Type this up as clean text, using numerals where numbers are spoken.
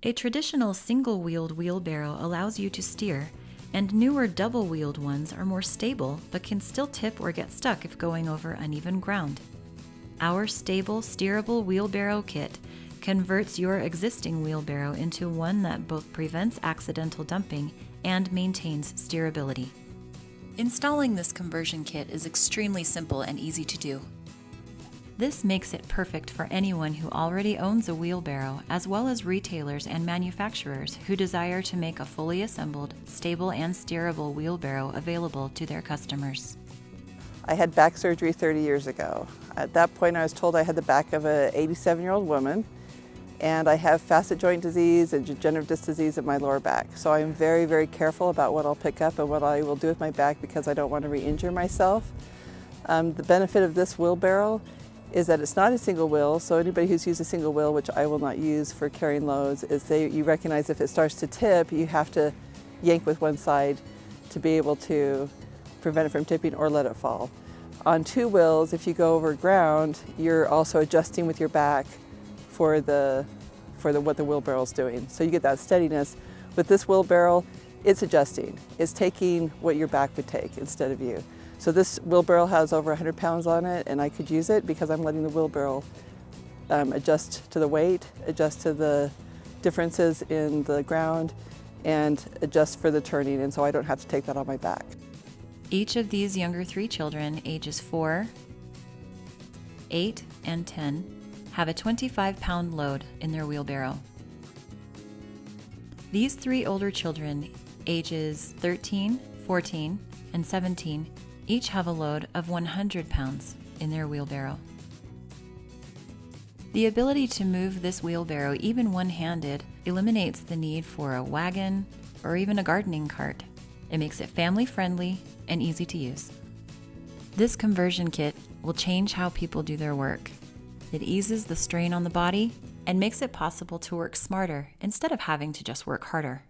A traditional single-wheeled wheelbarrow allows you to steer, and newer double-wheeled ones are more stable but can still tip or get stuck if going over uneven ground. Our Stable Steerable Wheelbarrow Kit converts your existing wheelbarrow into one that both prevents accidental dumping and maintains steerability. Installing this conversion kit is extremely simple and easy to do. This makes it perfect for anyone who already owns a wheelbarrow, as well as retailers and manufacturers who desire to make a fully assembled, stable and steerable wheelbarrow available to their customers. I had back surgery 30 years ago. At that point I was told I had the back of an 87-year-old woman, and I have facet joint disease and degenerative disc disease in my lower back. So I'm very, very careful about what I'll pick up and what I will do with my back because I don't want to re-injure myself. The benefit of this wheelbarrow is that it's not a single wheel, so anybody who's used a single wheel, which I will not use for carrying loads, is you recognize if it starts to tip, you have to yank with one side to be able to prevent it from tipping or let it fall. On two wheels, if you go over ground, you're also adjusting with your back for what the wheelbarrow is doing. So you get that steadiness. With this wheelbarrow, it's adjusting. It's taking what your back would take instead of you. So this wheelbarrow has over 100 pounds on it, and I could use it because I'm letting the wheelbarrow adjust to the weight, adjust to the differences in the ground, and adjust for the turning, and so I don't have to take that on my back. Each of these younger 3 children, ages 4, 8, and 10, have a 25-pound load in their wheelbarrow. These 3 older children, ages 13, 14, and 17, each have a load of 100 pounds in their wheelbarrow. The ability to move this wheelbarrow even one-handed eliminates the need for a wagon or even a gardening cart. It makes it family-friendly and easy to use. This conversion kit will change how people do their work. It eases the strain on the body and makes it possible to work smarter instead of having to just work harder.